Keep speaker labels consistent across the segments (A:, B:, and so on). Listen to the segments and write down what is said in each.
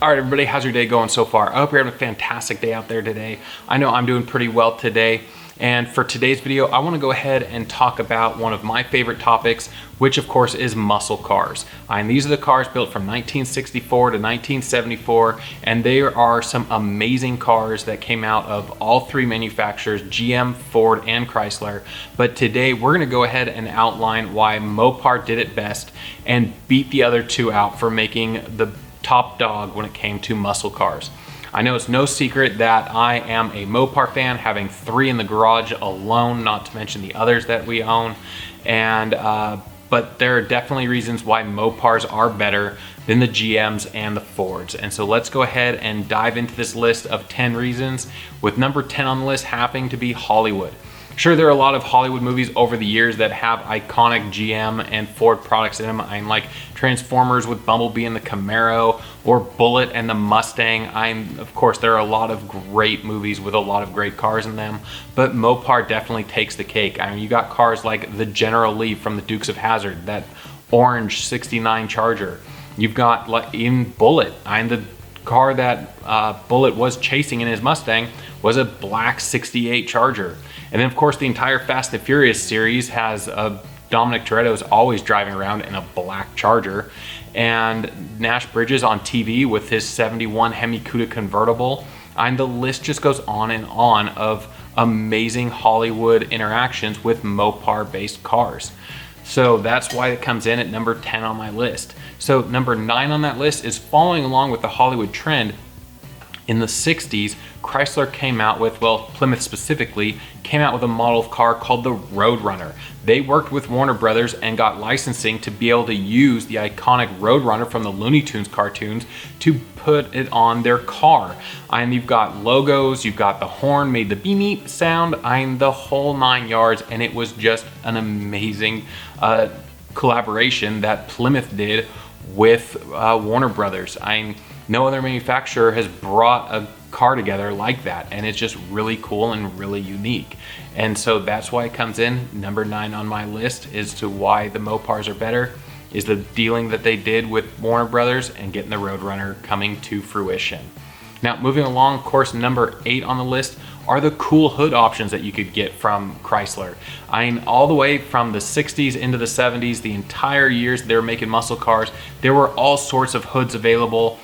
A: All right, everybody, how's your day going so far? I hope you're having a fantastic day out there today. I know I'm doing pretty well today. And for today's video, I want to go ahead and talk about one of my favorite topics, which of course is muscle cars. And these are the cars built from 1964 to 1974, and there are some amazing cars that came out of all three manufacturers, GM, Ford, and Chrysler. But today we're going to go ahead and outline why Mopar did it best and beat the other two out for making the top dog when it came to muscle cars. I know it's no secret that I am a Mopar fan, having 3 in the garage alone, not to mention the others that we own. And but there are definitely reasons why Mopars are better than the GMs and the Fords. And so let's go ahead and dive into this list of 10 reasons, with number 10 on the list happening to be Hollywood. Sure, there are a lot of Hollywood movies over the years that have iconic GM and Ford products in them. I mean, like Transformers with Bumblebee and the Camaro, or Bullet and the Mustang. Of course, there are a lot of great movies with a lot of great cars in them, but Mopar definitely takes the cake. I mean, you got cars like the General Lee from the Dukes of Hazzard, that orange '69 Charger. You've got like in Bullet, the car that Bullet was chasing in his Mustang was a black '68 Charger. And then of course the entire Fast and Furious series has Dominic Toretto's always driving around in a black Charger. And Nash Bridges on TV with his '71 Hemi Cuda convertible. And the list just goes on and on of amazing Hollywood interactions with Mopar based cars. So that's why it comes in at number 10 on my list. So number 9 on that list is following along with the Hollywood trend. In the 60s, Chrysler came out with, well, Plymouth specifically, came out with a model of car called the Roadrunner. They worked with Warner Brothers and got licensing to be able to use the iconic Roadrunner from the Looney Tunes cartoons to put it on their car. And you've got logos, you've got the horn, made the beep beep sound, and the whole 9 yards, and it was just an amazing collaboration that Plymouth did with Warner Brothers. No other manufacturer has brought a car together like that, and it's just really cool and really unique. And so that's why it comes in number 9 on my list, as to why the Mopars are better, is the dealing that they did with Warner Brothers and getting the Roadrunner coming to fruition. Now, moving along, of course, number 8 on the list are the cool hood options that you could get from Chrysler. All the way from the 60s into the 70s, the entire years they were making muscle cars, there were all sorts of hoods available.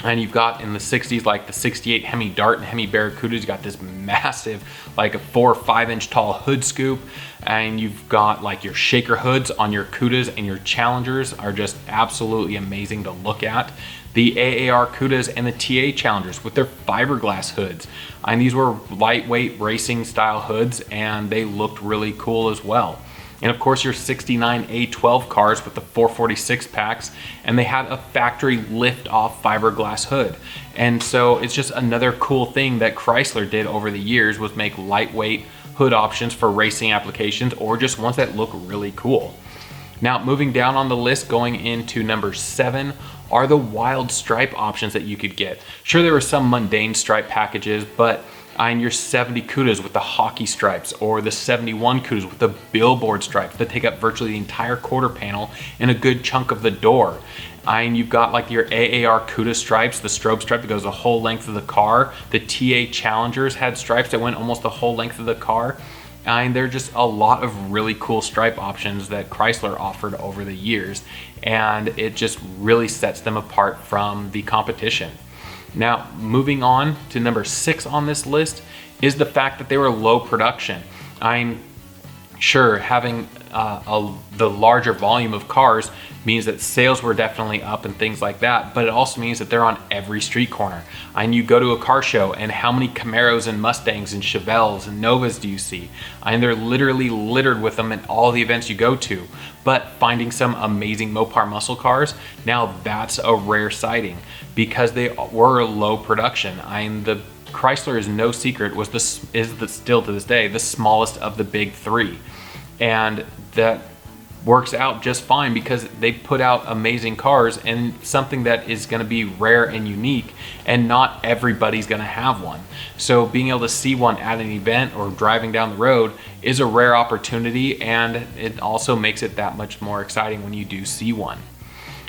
A: And you've got in the 60s, like the '68 Hemi Dart and Hemi Barracudas, you got this massive, like a 4 or 5 inch tall hood scoop. And you've got like your shaker hoods on your Cudas, and your Challengers are just absolutely amazing to look at. The AAR Cudas and the TA Challengers with their fiberglass hoods. And these were lightweight racing style hoods, and they looked really cool as well. And of course your '69 A12 cars with the 446 packs, and they had a factory lift off fiberglass hood. And so it's just another cool thing that Chrysler did over the years, was make lightweight hood options for racing applications, or just ones that look really cool. Now, moving down on the list, going into number 7, are the wild stripe options that you could get. Sure, there were some mundane stripe packages, but your 70 Cudas with the hockey stripes, or the 71 Cudas with the billboard stripes that take up virtually the entire quarter panel and a good chunk of the door. You've got like your AAR Cuda stripes, the strobe stripe that goes the whole length of the car. The TA Challengers had stripes that went almost the whole length of the car. And there are just a lot of really cool stripe options that Chrysler offered over the years, and it just really sets them apart from the competition. Now, moving on to number 6 on this list is the fact that they were low production. Sure, having the larger volume of cars means that sales were definitely up and things like that, but it also means that they're on every street corner. And you go to a car show, and how many Camaros and Mustangs and Chevelles and Novas do you see? And they're literally littered with them at all the events you go to. But finding some amazing Mopar muscle cars, now that's a rare sighting, because they were low production. The Chrysler, is no secret, still to this day the smallest of the big 3, and that works out just fine because they put out amazing cars, and something that is going to be rare and unique, and not everybody's going to have one. So being able to see one at an event or driving down the road is a rare opportunity, and it also makes it that much more exciting when you do see one.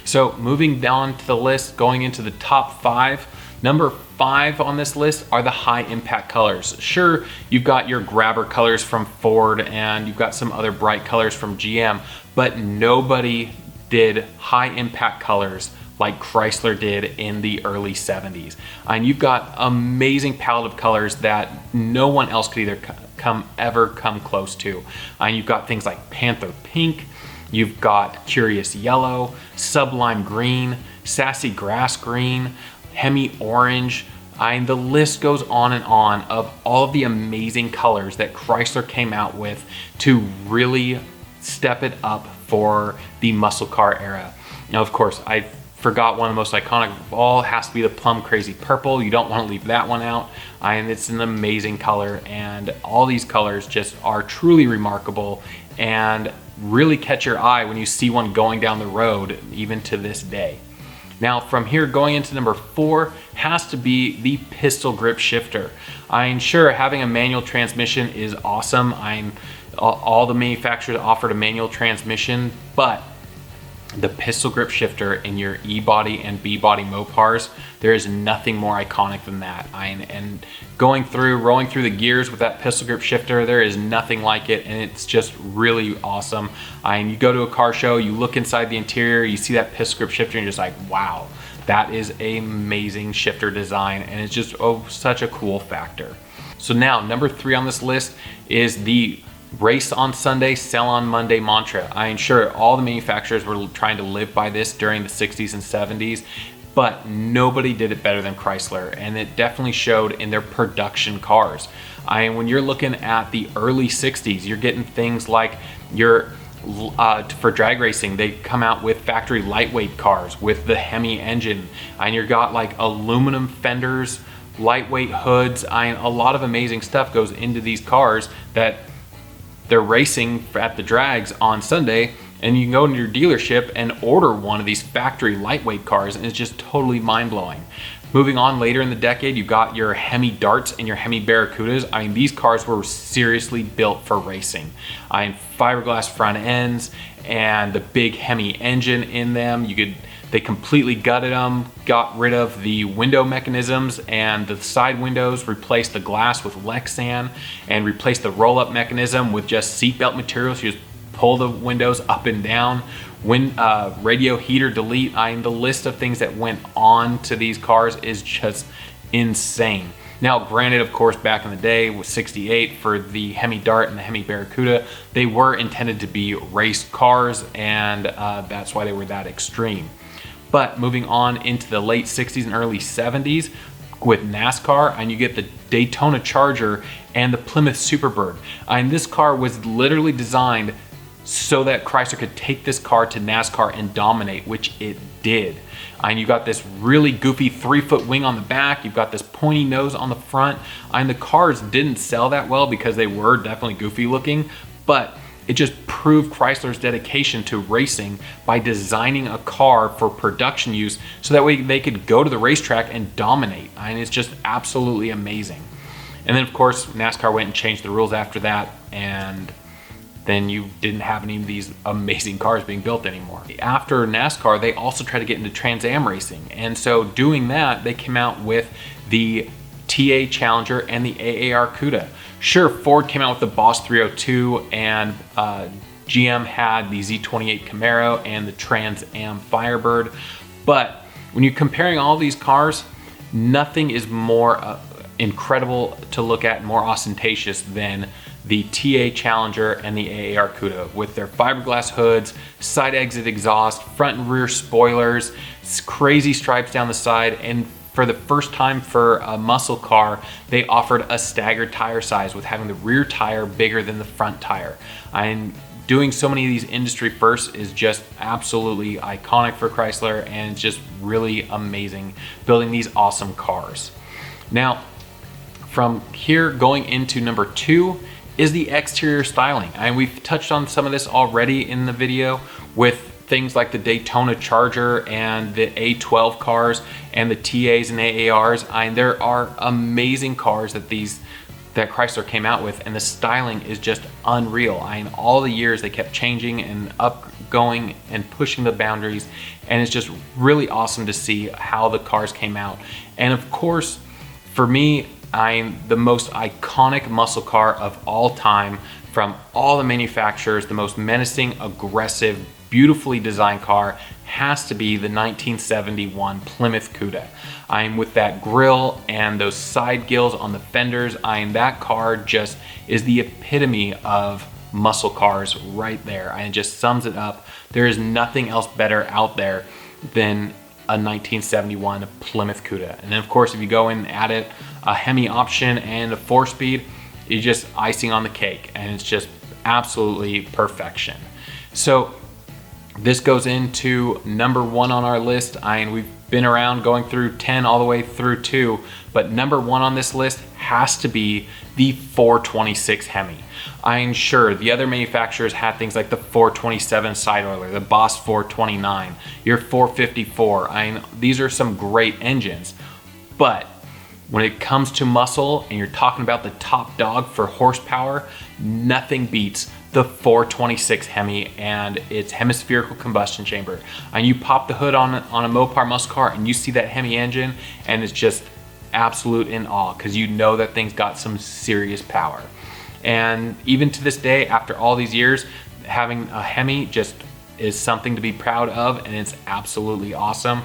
A: So moving down to the list, going into the top 5, number 5 on this list are the high impact colors. Sure, you've got your grabber colors from Ford and you've got some other bright colors from GM, but nobody did high impact colors like Chrysler did in the early 70s. And you've got amazing palette of colors that no one else could either ever come close to. And you've got things like Panther Pink, you've got Curious Yellow, Sublime Green, Sassy Grass Green, Hemi Orange. The list goes on and on of all of the amazing colors that Chrysler came out with to really step it up for the muscle car era. Now, of course, I forgot one of the most iconic of all, has to be the Plum Crazy Purple. You don't want to leave that one out. And it's an amazing color, and all these colors just are truly remarkable and really catch your eye when you see one going down the road, even to this day. Now from here going into number 4 has to be the pistol grip shifter. I'm sure having a manual transmission is awesome. All the manufacturers offered a manual transmission, but the pistol grip shifter in your E-body and B-body Mopars, there is nothing more iconic than that. And rolling through the gears with that pistol grip shifter, there is nothing like it, and it's just really awesome. You go to a car show, you look inside the interior, you see that pistol grip shifter, and you're just like, wow, that is an amazing shifter design, and it's just such a cool factor. So now, number 3 on this list is the race on Sunday, sell on Monday mantra. I'm sure all the manufacturers were trying to live by this during the 60s and 70s, but nobody did it better than Chrysler, and it definitely showed in their production cars. When you're looking at the early 60s, you're getting things like for drag racing, they come out with factory lightweight cars with the Hemi engine, and you've got like aluminum fenders, lightweight hoods. A lot of amazing stuff goes into these cars that they're racing at the drags on Sunday, and you can go into your dealership and order one of these factory lightweight cars, and it's just totally mind-blowing. Moving on later in the decade, you've got your Hemi Darts and your Hemi Barracudas. These cars were seriously built for racing. Fiberglass front ends and the big Hemi engine in them. They completely gutted them, got rid of the window mechanisms and the side windows, replaced the glass with Lexan, and replaced the roll-up mechanism with just seatbelt materials. You just pull the windows up and down. Radio heater delete. The list of things that went on to these cars is just insane. Now, granted, of course, back in the day with 68 for the Hemi Dart and the Hemi Barracuda, they were intended to be race cars, and that's why they were that extreme. But moving on into the late 60s and early 70s with NASCAR, and you get the Daytona Charger and the Plymouth Superbird. This car was literally designed so that Chrysler could take this car to NASCAR and dominate, which it did. And you got this really goofy 3-foot wing on the back, you've got this pointy nose on the front, and the cars didn't sell that well because they were definitely goofy looking, but it just proved Chrysler's dedication to racing by designing a car for production use so that way they could go to the racetrack and dominate. It's just absolutely amazing. And then of course, NASCAR went and changed the rules after that, and then you didn't have any of these amazing cars being built anymore. After NASCAR, they also tried to get into Trans Am racing. And so doing that, they came out with the TA Challenger and the AAR CUDA. Sure, Ford came out with the Boss 302, and GM had the Z28 Camaro and the Trans Am Firebird. But when you're comparing all these cars, nothing is more incredible to look at, more ostentatious than the TA Challenger and the AAR CUDA with their fiberglass hoods, side exit exhaust, front and rear spoilers, crazy stripes down the side, and for the first time for a muscle car, they offered a staggered tire size with having the rear tire bigger than the front tire. And doing so many of these industry firsts is just absolutely iconic for Chrysler, and it's just really amazing building these awesome cars. Now, from here going into number 2 is the exterior styling. And we've touched on some of this already in the video with things like the Daytona Charger and the A12 cars and the TAs and AARs. There are amazing cars that Chrysler came out with, and the styling is just unreal. All the years they kept changing and going and pushing the boundaries, and it's just really awesome to see how the cars came out. And of course, for me, the most iconic muscle car of all time from all the manufacturers, the most menacing, aggressive, beautifully designed car has to be the 1971 Plymouth Cuda. With that grille and those side gills on the fenders, that car just is the epitome of muscle cars right there. And it just sums it up. There is nothing else better out there than a 1971 Plymouth Cuda. And then of course, if you go in and add it a Hemi option and a 4-speed, it's just icing on the cake, and it's just absolutely perfection. So this goes into number 1 on our list. We've been around going through 10 all the way through 2, but number 1 on this list has to be the 426 Hemi. Sure, the other manufacturers had things like the 427 side oiler, the Boss 429, your 454. These are some great engines, but when it comes to muscle and you're talking about the top dog for horsepower, nothing beats the 426 Hemi and its hemispherical combustion chamber. And you pop the hood on a Mopar muscle car and you see that Hemi engine, and it's just absolute in awe, because you know that thing's got some serious power. And even to this day, after all these years, having a Hemi just is something to be proud of, and it's absolutely awesome.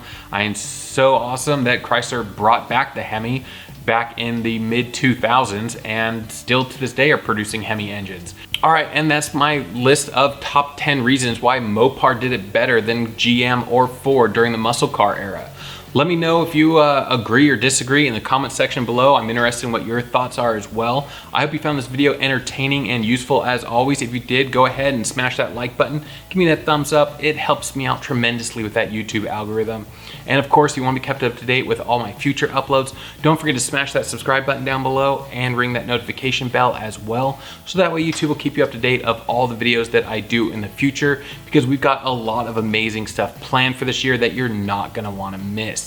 A: So awesome that Chrysler brought back the Hemi back in the mid 2000s, and still to this day are producing Hemi engines. All right, and that's my list of top 10 reasons why Mopar did it better than GM or Ford during the muscle car era. Let me know if you agree or disagree in the comment section below. I'm interested in what your thoughts are as well. I hope you found this video entertaining and useful as always. If you did, go ahead and smash that like button. Give me that thumbs up. It helps me out tremendously with that YouTube algorithm. And of course, if you want to be kept up to date with all my future uploads, don't forget to smash that subscribe button down below and ring that notification bell as well. So that way YouTube will keep you up to date of all the videos that I do in the future, because we've got a lot of amazing stuff planned for this year that you're not going to want to miss.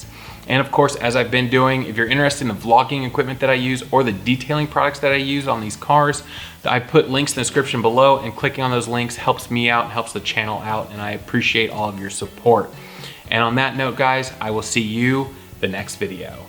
A: And of course, as I've been doing, if you're interested in the vlogging equipment that I use or the detailing products that I use on these cars, I put links in the description below, and clicking on those links helps me out and helps the channel out, and I appreciate all of your support. And on that note, guys, I will see you the next video.